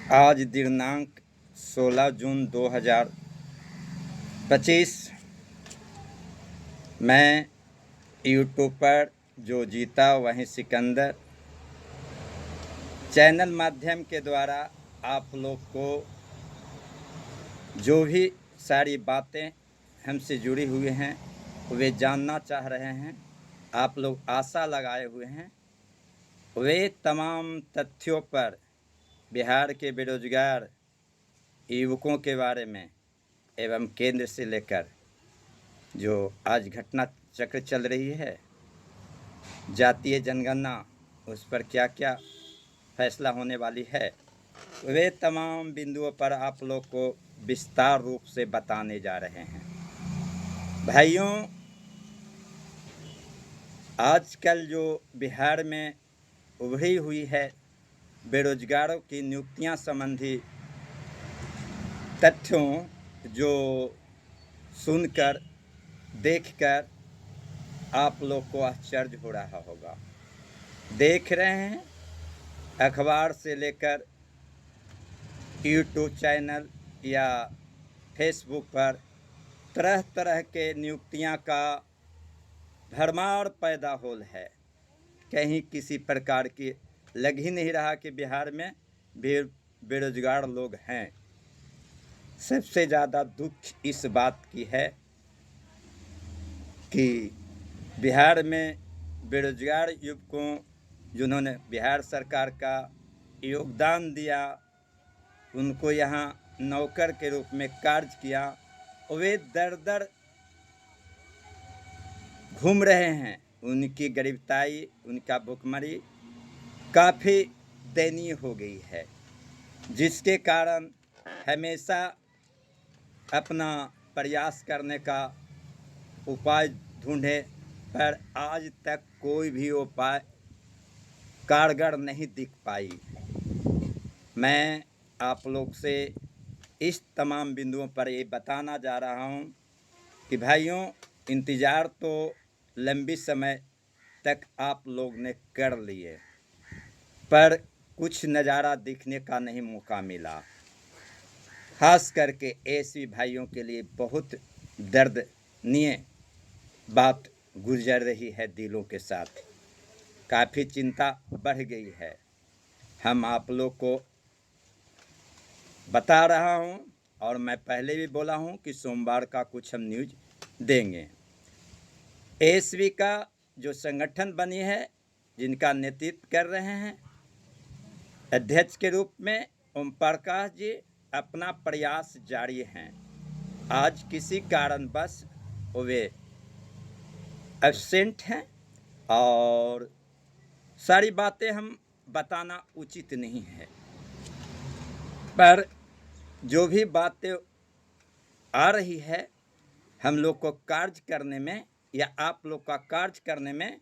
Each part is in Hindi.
आज दिनांक 16 जून 2025 मैं यूट्यूब पर जो जीता वहीं सिकंदर चैनल माध्यम के द्वारा आप लोग को जो भी सारी बातें हमसे जुड़ी हुई हैं वे जानना चाह रहे हैं, आप लोग आशा लगाए हुए हैं। वे तमाम तथ्यों पर बिहार के बेरोजगार युवकों के बारे में एवं केंद्र से लेकर जो आज घटना चक्र चल रही है, जातीय जनगणना, उस पर क्या क्या फैसला होने वाली है, वे तमाम बिंदुओं पर आप लोग को विस्तार रूप से बताने जा रहे हैं। भाइयों, आजकल जो बिहार में उभरी हुई है बेरोजगारों की नियुक्तियां संबंधी तथ्यों जो सुनकर देखकर आप लोग को आश्चर्य हो रहा होगा। देख रहे हैं अखबार से लेकर यूट्यूब चैनल या फेसबुक पर तरह तरह के नियुक्तियां का भरमार पैदा होल है। कहीं किसी प्रकार की लग ही नहीं रहा कि बिहार में बेरोजगार लोग हैं। सबसे ज़्यादा दुख इस बात की है कि बिहार में बेरोजगार युवकों जिन्होंने बिहार सरकार का योगदान दिया, उनको यहाँ नौकर के रूप में कार्य किया, वे दर दर घूम रहे हैं। उनकी गरीबताई, उनका भुखमरी काफ़ी दयनीय हो गई है, जिसके कारण हमेशा अपना प्रयास करने का उपाय ढूंढे, पर आज तक कोई भी उपाय कारगर नहीं दिख पाई। मैं आप लोग से इस तमाम बिंदुओं पर ये बताना जा रहा हूँ कि भाइयों, इंतज़ार तो लंबी समय तक आप लोग ने कर लिए, पर कुछ नज़ारा दिखने का नहीं मौका मिला। खास करके ऐसे भाइयों के लिए बहुत दर्दनीय बात गुजर रही है दिलों के साथ। काफ़ी चिंता बढ़ गई है। हम आप लोग को बता रहा हूं, और मैं पहले भी बोला हूं कि सोमवार का कुछ हम न्यूज देंगे। एसवी का जो संगठन बनी है, जिनका नेतृत्व कर रहे हैं अध्यक्ष के रूप में ओम प्रकाश जी, अपना प्रयास जारी हैं। आज किसी कारणवश वे एब्सेंट हैं और सारी बातें हम बताना उचित नहीं है, पर जो भी बातें आ रही है हम लोग को कार्य करने में या आप लोग का कार्य करने में,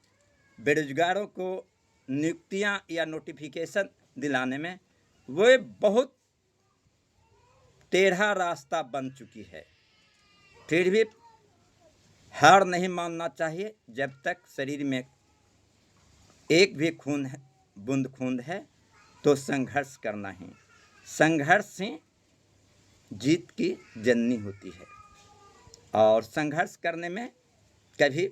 बेरोजगारों को नियुक्तियां या नोटिफिकेशन दिलाने में वो बहुत टेढ़ा रास्ता बन चुकी है। फिर भी हार नहीं मानना चाहिए। जब तक शरीर में एक भी बूंद खून है तो संघर्ष करना ही, संघर्ष से जीत की जननी होती है, और संघर्ष करने में कभी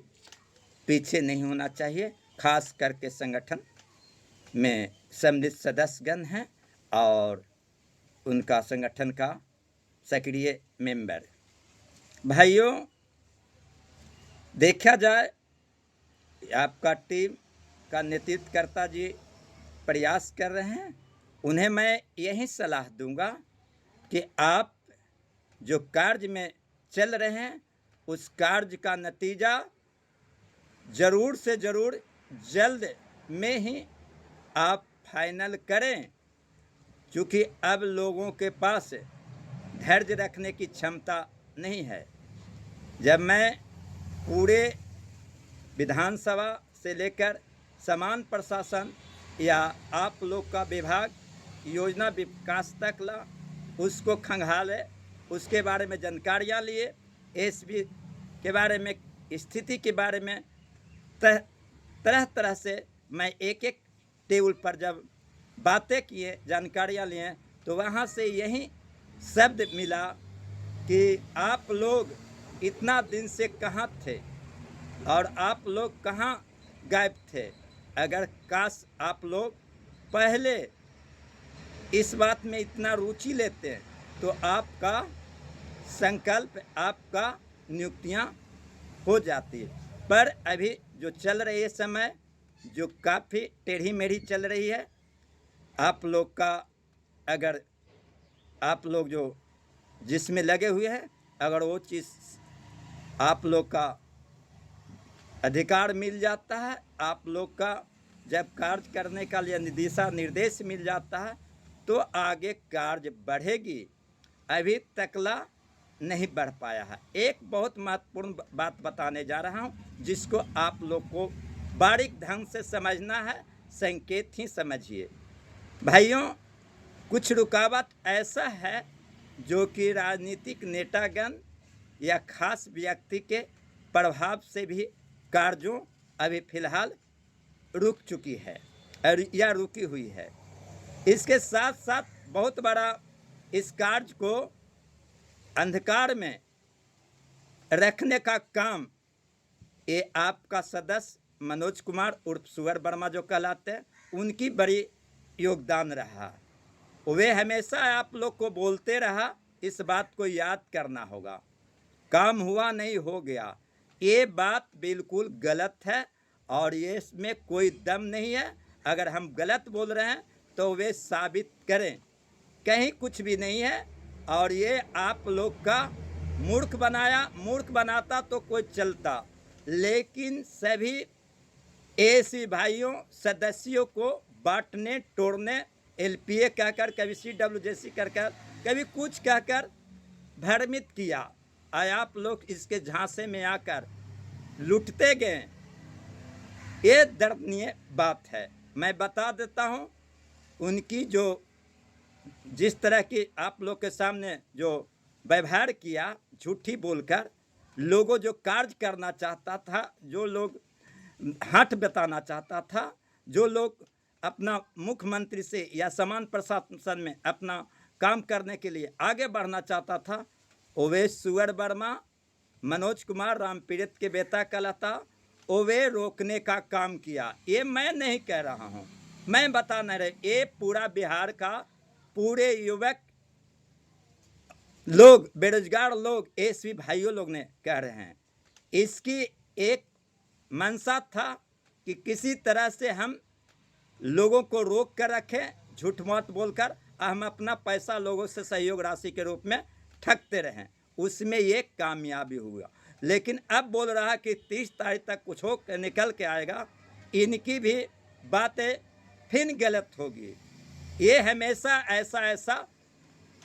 पीछे नहीं होना चाहिए। खास करके संगठन में सम्मिलित सदस्यगण हैं और उनका संगठन का सक्रिय मेंबर। भाइयों, देखा जाए आपका टीम का नेतृत्वकर्ता जी प्रयास कर रहे हैं। उन्हें मैं यही सलाह दूंगा कि आप जो कार्य में चल रहे हैं उस कार्य का नतीजा ज़रूर से ज़रूर जल्द में ही आप फाइनल करें, क्योंकि अब लोगों के पास धैर्य रखने की क्षमता नहीं है। जब मैं पूरे विधानसभा से लेकर समान प्रशासन या आप लोग का विभाग योजना विकास तक ला, उसको खंगाले, उसके बारे में जानकारियाँ लिए, एसबी के बारे में, स्थिति के बारे में तरह तरह से मैं एक एक टेबल पर जब बातें किए, जानकारियाँ लिए, तो वहाँ से यही शब्द मिला कि आप लोग इतना दिन से कहाँ थे और आप लोग कहाँ गायब थे। अगर काश आप लोग पहले इस बात में इतना रुचि लेते हैं तो आपका संकल्प, आपका नियुक्तियां हो जाती। पर अभी जो चल रही है समय, जो काफ़ी टेढ़ी मेढ़ी चल रही है, आप लोग का अगर आप लोग जो जिसमें लगे हुए हैं, अगर वो चीज़ आप लोग का अधिकार मिल जाता है, आप लोग का जब कार्य करने का लिए दिशा निर्देश मिल जाता है तो आगे कार्य बढ़ेगी। अभी तकला नहीं बढ़ पाया है। एक बहुत महत्वपूर्ण बात बताने जा रहा हूँ जिसको आप लोग को बारीक ढंग से समझना है, संकेत ही समझिए। भाइयों, कुछ रुकावट ऐसा है जो कि राजनीतिक नेतागण या खास व्यक्ति के प्रभाव से भी कार्यों अभी फिलहाल रुक चुकी है या रुकी हुई है। इसके साथ साथ बहुत बड़ा इस कार्य को अंधकार में रखने का काम ये आपका सदस्य मनोज कुमार उर्फ सुअर वर्मा जो कहलाते हैं, उनकी बड़ी योगदान रहा। वे हमेशा आप लोग को बोलते रहा, इस बात को याद करना होगा, काम हुआ नहीं हो गया। ये बात बिल्कुल गलत है और ये इसमें कोई दम नहीं है। अगर हम गलत बोल रहे हैं तो वे साबित करें, कहीं कुछ भी नहीं है। और ये आप लोग का मूर्ख बनाता तो कोई चलता, लेकिन सभी ऐसी भाइयों सदस्यों को बांटने तोड़ने, एलपीए कहकर, कभी CWJC कहकर, कभी कुछ कहकर भ्रमित किया। आप लोग इसके झांसे में आकर लुटते गए। ये दर्दनीय बात है। मैं बता देता हूँ, उनकी जो जिस तरह की आप लोग के सामने जो व्यवहार किया, झूठी बोलकर लोगों जो कार्य करना चाहता था, जो लोग हट बताना चाहता था, जो लोग अपना मुख्यमंत्री से या समान प्रशासन में अपना काम करने के लिए आगे बढ़ना चाहता था, वे सुअर वर्मा, मनोज कुमार रामपीड़ित के बेटा कहलाता, वे रोकने का काम किया। ये मैं नहीं कह रहा हूँ, मैं बता नहीं रहे, ये पूरा बिहार का पूरे युवक लोग, बेरोजगार लोग, एसवी भाइयों लोग ने कह रहे हैं। इसकी एक मंशा था कि किसी तरह से हम लोगों को रोक कर रखें, झूठ मत बोलकर हम अपना पैसा लोगों से सहयोग राशि के रूप में ठगते रहें। उसमें ये कामयाबी हुआ। लेकिन अब बोल रहा कि 30 तारीख तक कुछ हो निकल के आएगा, इनकी भी बातें फिर गलत होगी। ये हमेशा ऐसा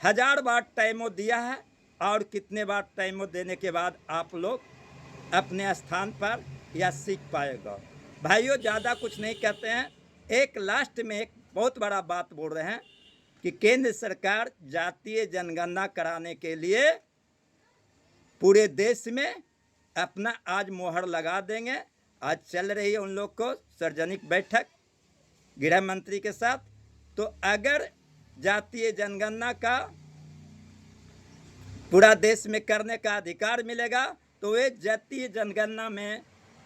1000 बार टाइमो दिया है और कितने बार टाइमो देने के बाद आप लोग अपने स्थान पर या सीख पाएगा। भाइयों, ज़्यादा कुछ नहीं कहते हैं। एक लास्ट में एक बहुत बड़ा बात बोल रहे हैं कि केंद्र सरकार जातीय जनगणना कराने के लिए पूरे देश में अपना आज मोहर लगा देंगे। आज चल रही है उन लोग को सार्वजनिक बैठक गृह मंत्री के साथ। तो अगर जातीय जनगणना का पूरा देश में करने का अधिकार मिलेगा तो वे जातीय जनगणना में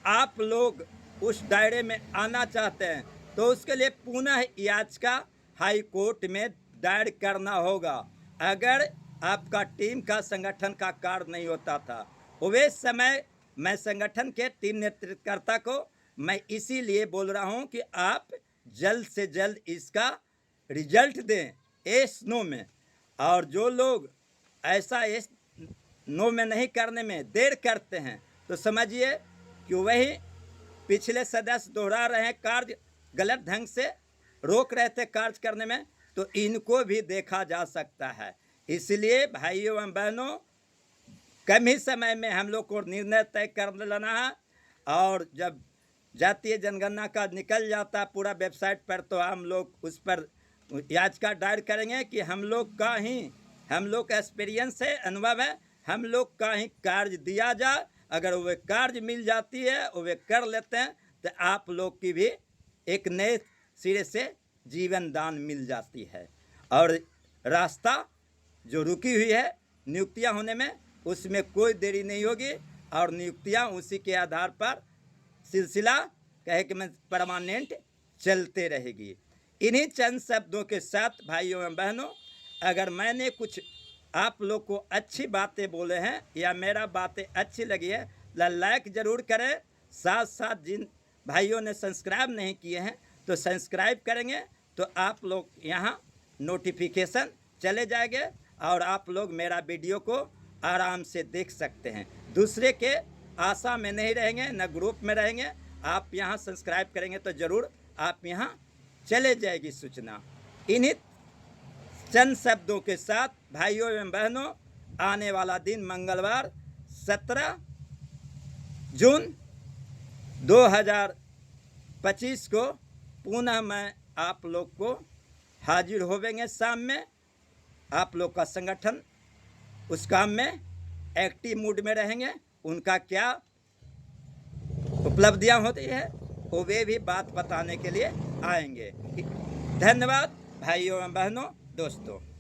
आप लोग उस दायरे में आना चाहते हैं तो उसके लिए पुनः याचिका हाई कोर्ट में दायर करना होगा। अगर आपका टीम का संगठन का कार्य नहीं होता था, वे समय मैं संगठन के टीम नेतृत्वकर्ता को मैं इसीलिए बोल रहा हूं कि आप जल्द से जल्द इसका रिजल्ट दें एस नो में। और जो लोग ऐसा एस नो में नहीं करने में देर करते हैं तो समझिए कि वही पिछले सदस्य दोहरा रहे हैं, कार्य गलत ढंग से रोक रहे थे कार्य करने में, तो इनको भी देखा जा सकता है। इसलिए भाइयों एवं बहनों, कम ही समय में हम लोग को निर्णय तय कर लेना है। और जब जातीय जनगणना का निकल जाता पूरा वेबसाइट पर तो हम लोग उस पर याचिका दायर करेंगे कि हम लोग का एक्सपीरियंस है, अनुभव है, हम लोग का ही कार्य दिया जाए। अगर वे कार्य मिल जाती है, वे कर लेते हैं, तो आप लोग की भी एक नए सिरे से जीवन दान मिल जाती है। और रास्ता जो रुकी हुई है नियुक्तियां होने में, उसमें कोई देरी नहीं होगी और नियुक्तियां उसी के आधार पर सिलसिला कहे कि मैं परमानेंट चलते रहेगी। इन्हीं चंद शब्दों के साथ भाइयों एवं बहनों, अगर मैंने कुछ आप लोग को अच्छी बातें बोले हैं या मेरा बातें अच्छी लगी है, लाइक ज़रूर करें। साथ साथ जिन भाइयों ने सब्सक्राइब नहीं किए हैं तो सब्सक्राइब करेंगे तो आप लोग यहाँ नोटिफिकेशन चले जाएंगे और आप लोग मेरा वीडियो को आराम से देख सकते हैं। दूसरे के आशा में नहीं रहेंगे, न ग्रुप में रहेंगे। आप यहाँ सब्सक्राइब करेंगे तो ज़रूर आप यहाँ चले जाएगी सूचना। इन्हीं चंद शब्दों के साथ भाइयों एवं बहनों, आने वाला दिन मंगलवार 17 जून 2025 को पुनः मैं आप लोग को हाजिर होवेंगे। शाम में आप लोग का संगठन उस काम में एक्टिव मूड में रहेंगे। उनका क्या उपलब्धियां होती है वो वे भी बात बताने के लिए आएंगे। धन्यवाद भाइयों एवं बहनों, दोस्तों।